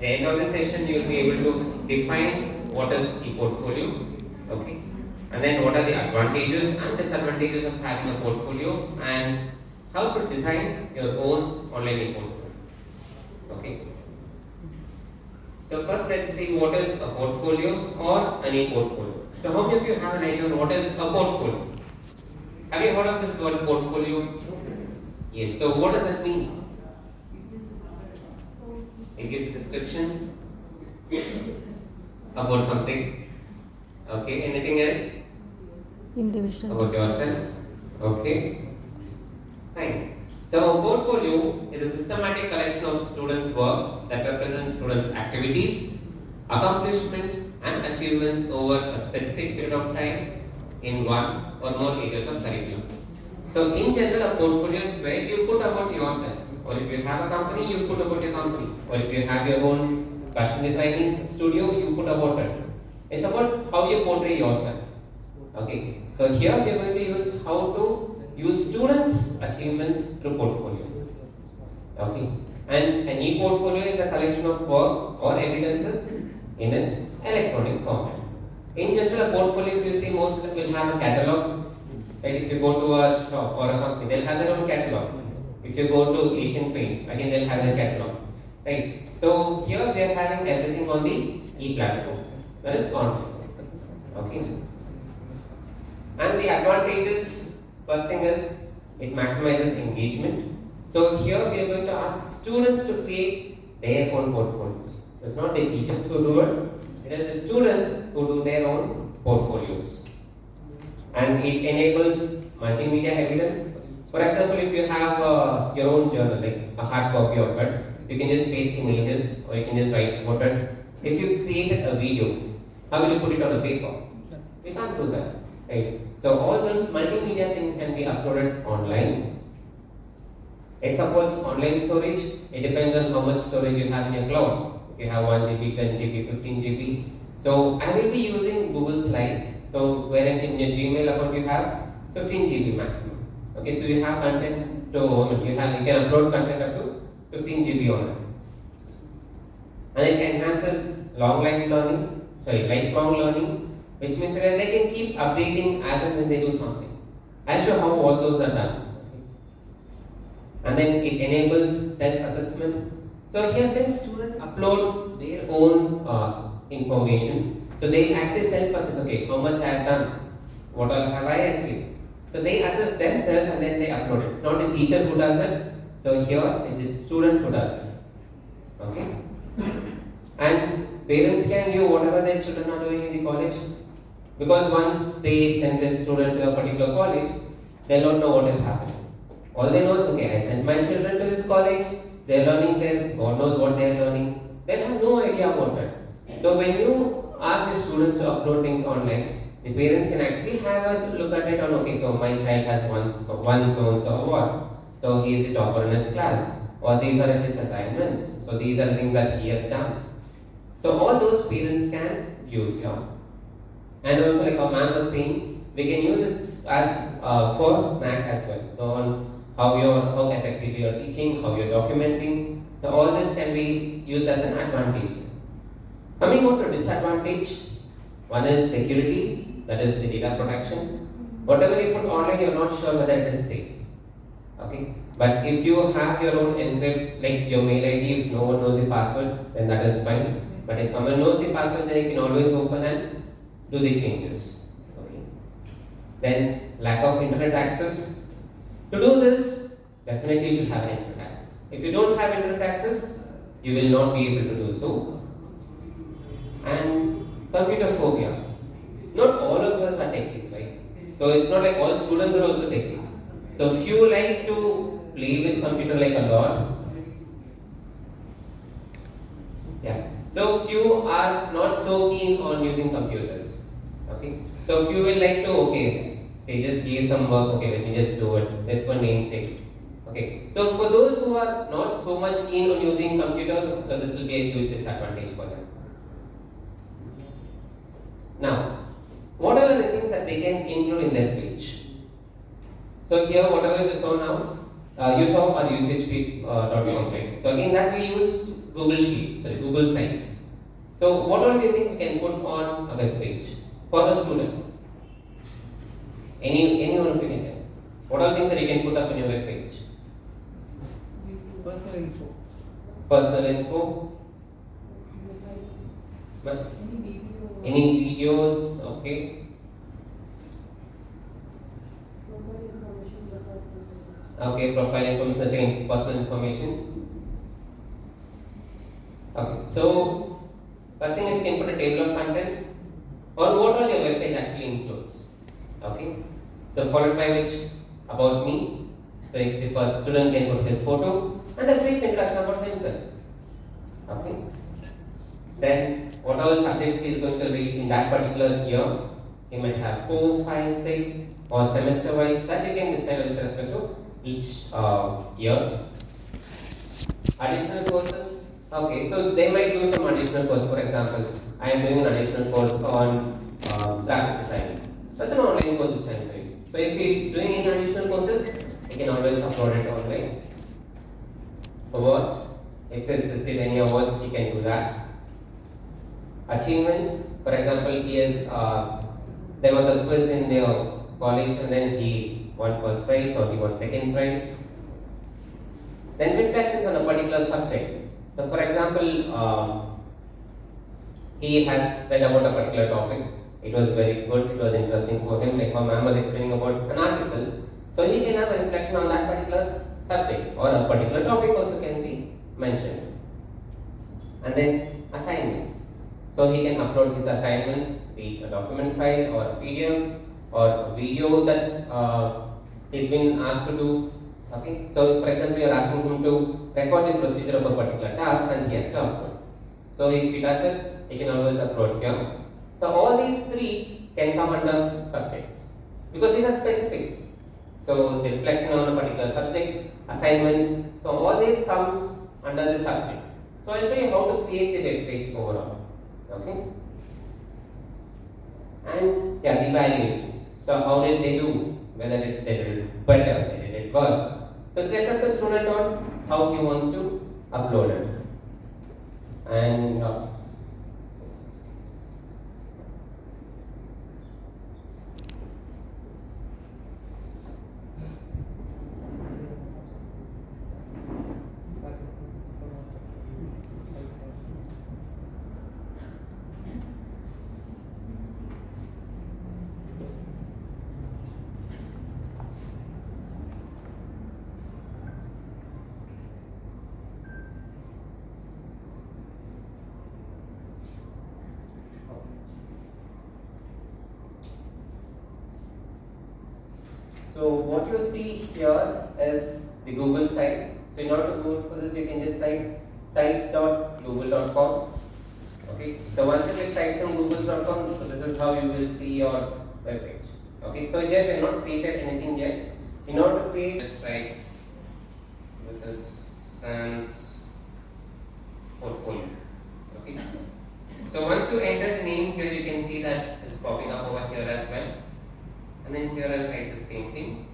the end of the session you will be able to define what is e-portfolio, okay, and then what are the advantages and disadvantages of having a portfolio and how to design your own online e-portfolio, okay. So first let's see what is a portfolio or an e-portfolio. So how many of you have an idea on what is a portfolio? Have you heard of this word portfolio? Yes. So what does that mean? It gives a description about something. Okay. Anything else? Individual. About yourself. Okay. Fine. So a portfolio is a systematic collection of students' work that represents students' activities, accomplishment, and achievements over a specific period of time in one or more areas of curriculum. So in general, a portfolio is where you put about yourself, or if you have a company, you put about your company, or if you have your own fashion designing studio, you put about it. It's about how you portray yourself. Okay. So here we are going to use how to use students' achievements through portfolio. Okay. And an e-portfolio is a collection of work or evidences in an electronic format. In general, a portfolio, if you see, most will have a catalog. Right? If you go to a shop or a company, they'll have their own catalog. If you go to Asian Paints, again they'll have their catalog. Right? So here we are having everything on the e-platform. That is online. Okay. And the advantages, first thing is it maximizes engagement. So here we are going to ask students to create their own portfolios. So it's not the teachers who do it, it is the students who do their own portfolios. And it enables multimedia evidence. For example, if you have your own journal, like a hard copy of it, you can just paste images or you can just write about it. If you created a video, how will you put it on a paper? We can't do that. Right? So all those multimedia things can be uploaded online. It supports online storage. It depends on how much storage you have in your cloud. If you have 1 GB, 10 GB, 15 GB. So I will be using Google Slides. So wherein in your Gmail account you have 15 GB maximum. Okay, so you have content to you can upload content up to 15 GB on it. And it enhances lifelong learning, which means that they can keep updating as and when they do something. I'll show how all those are done. And then it enables self-assessment. So here, since students upload their own information, so they actually self-assess, okay, how much I have done, what all have I achieved. So they assess themselves and then they upload it. It's not the teacher who does it. So here is the student who does it. Okay. And parents can view whatever their children are doing in the college, because once they send their student to a particular college, they don't know what is happening. All they know is, okay, I sent my children to this college, they're learning there, God knows what they're learning. They have no idea about it. So when you ask the students to upload things online, the parents can actually have a look at it on, okay, so my child has one so-and-so award, so he is the topper in his class, or these are his assignments, so these are the things that he has done. So all those parents can use here. And also, like our ma'am was saying, we can use this as for Mac as well. So on how effective you are teaching, how you are documenting. So all this can be used as an advantage. Coming on to disadvantage, one is security, that is the data protection. Whatever you put online, you are not sure whether it is safe. Okay, but if you have your own encrypt, like your mail ID, if no one knows the password, then that is fine. But if someone knows the password, then you can always open and do the changes. Okay. Then lack of internet access. To do this, definitely you should have an internet access. If you don't have internet access, you will not be able to do so. And computer phobia. Not all of us are techies, right? So it's not like all students are also techies. So if you like to play with computer like a lot, yeah. So few are not so keen on using computers. Okay. So few will like to, okay, they just give some work, okay, let me just do it. Just for namesake. Okay. So for those who are not so much keen on using computer, so this will be a huge disadvantage for them. Now, what are the things that they can include in their page? So here, whatever you saw now, you saw our usage.com, right? So again, that we use Google Sheet, sorry, Google Sites. So what all do you think we can put on a web page for the student? Any one of you can tell. What all things that you can put up in your web page? Personal info. Personal info. But any videos, okay. Okay, profile information, again, personal information. Okay, so first thing is you can put a table of content or what all your web page actually includes. Okay, so followed by which about me. So if a student can put his photo and a brief introduction about himself. Okay, then what all subjects he is going to read in that particular year. He might have 4, 5, 6 or semester wise that you can decide with respect to each years. Additional courses. Okay, so they might do some additional course. For example, I am doing an additional course on graphic design. That's an online course which I am doing. So if he is doing any additional courses, he can always upload it online. Awards. If he has received any awards, he can do that. Achievements. For example, he is there was a quiz in their college and then he won first prize or he won second prize. Then reflections on a particular subject. So for example, he has read about a particular topic. It was very good, it was interesting for him, like how ma'am was explaining about an article. So he can have a reflection on that particular subject or a particular topic also can be mentioned. And then assignments. So he can upload his assignments, be it a document file or a PDF or a video that he's been asked to do. Okay, so for example, you are asking him to record the procedure of a particular task and he has to upload. So if he does it, he can always upload here. So all these three can come under subjects because these are specific. So the reflection on a particular subject, assignments, so all these comes under the subjects. So I'll show you how to create the web page overall. Okay. And yeah, the evaluations. So how did they do? Whether they did it better, they did it worse. So it's left up to the student on how he wants to upload it. And so what you see here is the Google sites. So in order to go for this, you can just type sites.google.com. Okay. So once you click sites on google.com, so this is how you will see your web page. Okay. So here we have not created anything yet. In order to create, just write this is Sam's portfolio. Okay. So once you enter the name here, you can see that it's popping up over here as well. And then here I'll write the same thing.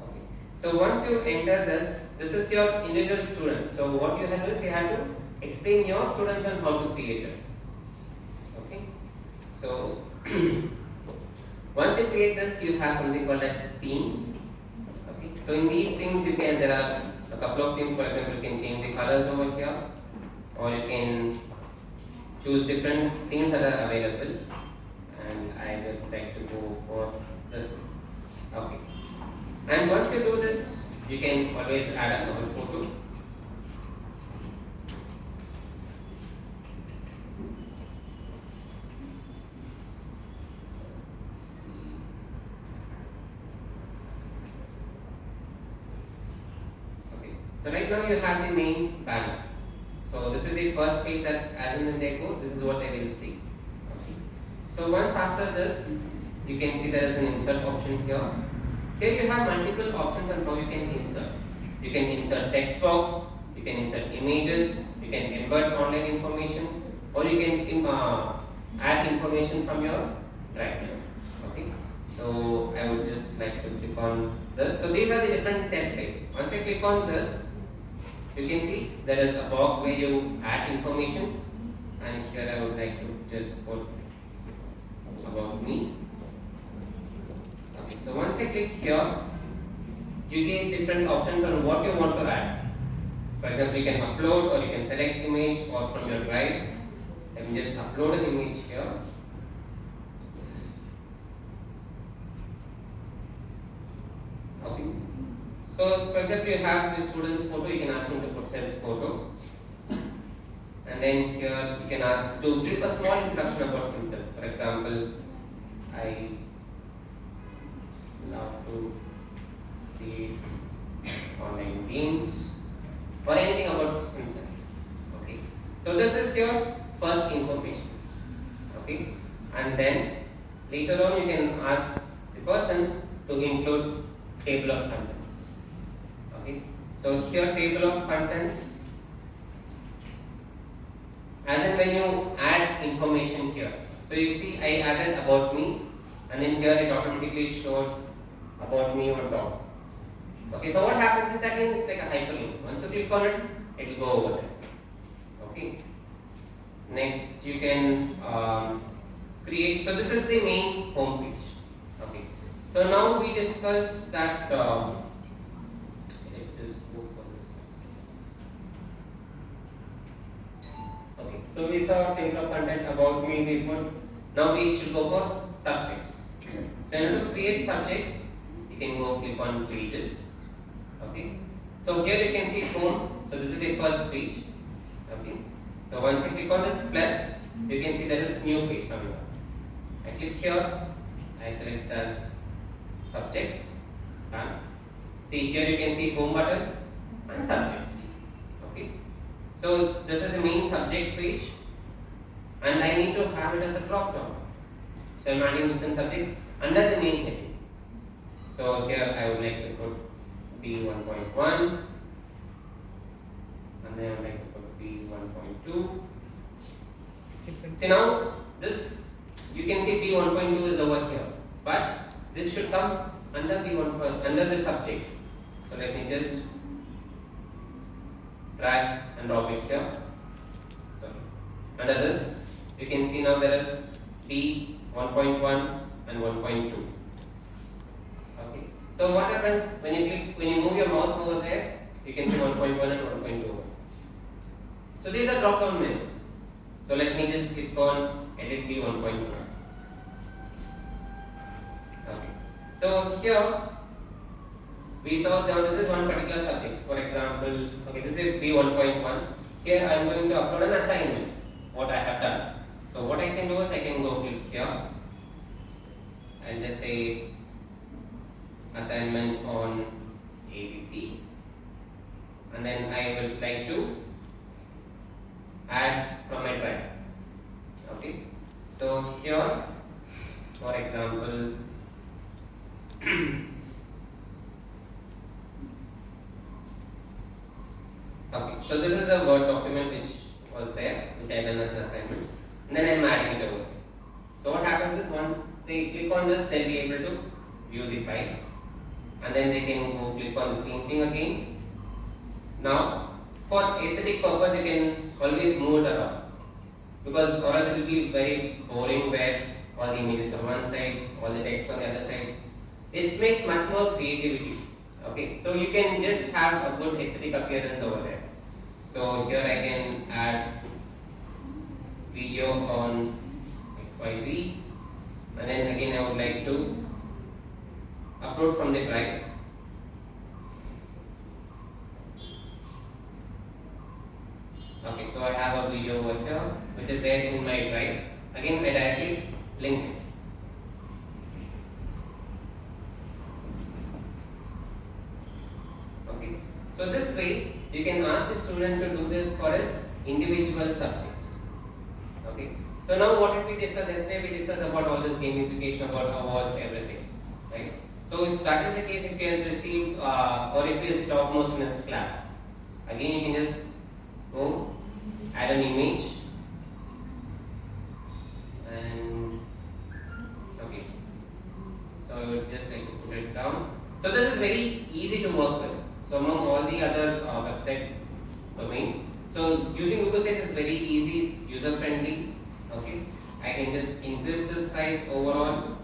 Okay. So once you enter this is your individual student. So what you have to do is you have to explain your students on how to create it. Okay. So once you create this, you have something called as themes. Okay. So in these themes, there are a couple of themes. For example, you can change the colors over here, or you can choose different things that are available, and I would like to go for this one. Okay. And once you do this, you can always add another photo. Okay. So right now you have the main banner. So this is the first page that as and when they go, this is what they will see. Okay. So once after this, you can see there is an insert option here. Here you have multiple options on how you can insert. You can insert text box, you can insert images, you can invert online information, or you can add information from your drive. Okay. So I would just like to click on this. So these are the different templates. Once I click on this, you can see there is a box where you add information, and here I would like to just put about me. Okay, so once I click here, you get different options on what you want to add. For example, you can upload, or you can select image, or from your drive. Let me just upload an image here. Okay. So, for example, you have the student's photo, you can ask him to put his photo. And then here you can ask to give a small introduction about himself. For example, I love to create online games, or anything about himself. Okay. So this is your first information. Okay. And then later on you can ask the person to include table of contents. Okay. So here table of contents, as in when you add information here. So you see I added about me, and then here it automatically showed about me on top. Okay, so what happens is again it's like a hyperlink. Once you click on it, it will go over there. Okay. Next you can create. So this is the main home page. Okay. So now we discussed that. Let's just go for this. Okay. So we saw table of content about me. We put. Now we should go for subjects. So in order to create subjects, you can go click on pages. Okay. So here you can see home. So this is the first page. Okay. So once you click on this plus, you can see there is new page coming up. I click here. I select as subjects. Done. See here you can see home button and subjects. Okay. So this is the main subject page, and I need to have it as a drop down. So I'm adding different subjects under the main heading. So here I would like to put B1.1, and then I would like to put B1.2. See now this you can see B1.2 is over here, but this should come under B1 under the subjects. So let me just drag and drop it here. Sorry. Under this you can see now there is B1.1 and 1.2. Okay. So what happens when you move your mouse over there, you can see 1.1 and 1.2. So these are drop down menus. So let me just click on edit B1.1. Okay. So here we saw now this is one particular subject. For example, okay, this is B1.1. Here I am going to upload an assignment. What I have done. So what I can do is I can go click here and just say assignment on ABC, and then I would like to add from my drive. Okay. So here, for example, okay. So this is a Word document which was there, which I done as an assignment, and then I am adding it over. So what happens is once they click on this, they'll be able to view the file, and then they can go click on the same thing again. Now, for aesthetic purpose, you can always move it around, because or else it will be very boring where all the images on one side, all the text on the other side. It makes much more creativity. Okay, so you can just have a good aesthetic appearance over there. So here I can add video on XYZ, and then again I would like to upload from the drive. Okay, so I have a video over here which is there in my drive. Again I directly link it. Okay, so this way you can ask the student to do this for his individual subjects. Okay, so now what did we discuss yesterday? We discussed about all this gamification, about awards, everything, right? So if that is the case, if he has received or if he is topmost in his class, again you can just go add an image, and okay, so I would just like to put it down So this is very easy to work with. So among all the other website domains, so using Google Sites is very easy, it's user friendly. Okay, I can just increase the size overall.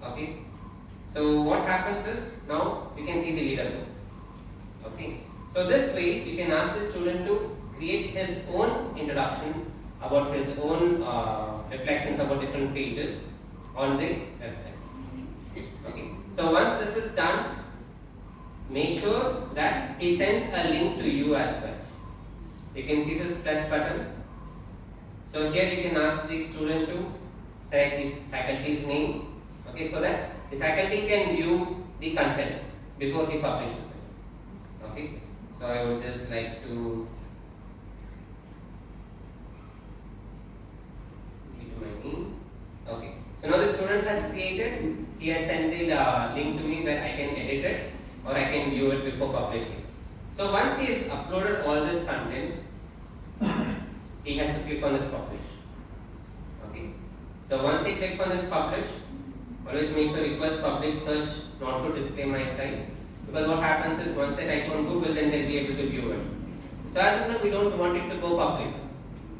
Okay, so what happens is now you can see the leaderboard. Okay, so this way you can ask the student to create his own introduction about his own reflections about different pages on the website. Okay, so once this is done, make sure that he sends a link to you as well. You can see this plus button. So here you can ask the student to select the faculty's name. Okay, so that the faculty can view the content before he publishes it. Okay, so I would just like to give my name. Okay, so now the student has created, he has sent the link to me where I can edit it or I can view it before publishing. So once he has uploaded all this content, he has to click on this publish. Okay, so once he clicks on this publish, always make sure request public search not to display my site, because what happens is once they type on Google, then they'll be able to view it. So as of now, we don't want it to go public.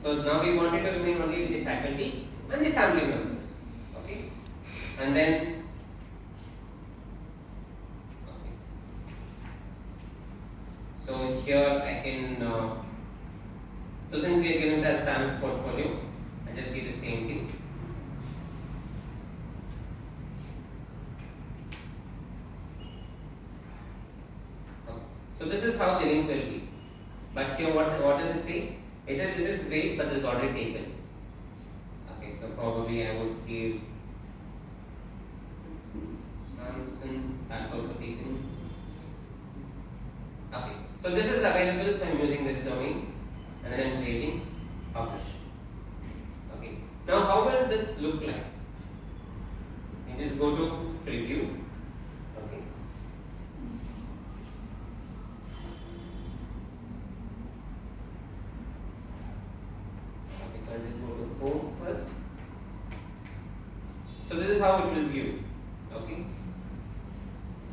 So now we want it to remain only with the faculty and the family members. Okay, and then so here I can. So since we are given the Sam's portfolio, I just give the same thing. So this is how the link will be. But here what does it say? It says this is great, but this is already taken. Okay, so probably I would give Samson, that's also taken. Okay, so this is available, so I'm using this domain and then I'm creating publish. Okay, now how will this look like? You just go to preview. Okay. Okay, so I'll just go to home first. So this is how it will view. Okay.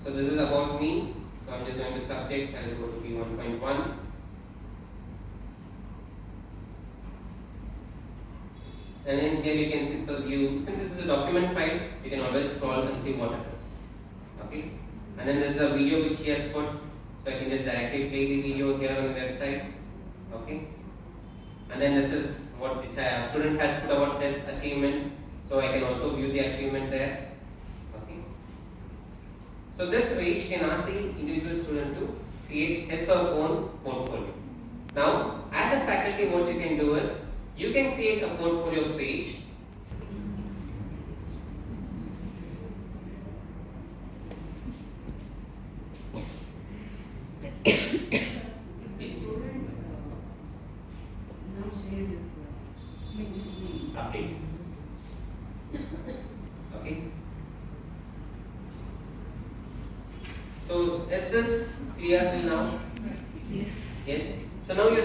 So this is about me. So I'm just going to subjects, I'll go to V1.1. And then here you can see, so since this is a document file, you can always scroll and see what it is. Okay. And then there's a video which he has put, so I can just directly play the video here on the website. Okay. And then this is what the student has put about his achievement, so I can also view the achievement there. Okay. So this way you can ask the individual student to create his or own portfolio. Now, as a faculty, what you can do is you can create a portfolio page. Update. Okay. So is this clear till now? Yes. Yes. So now you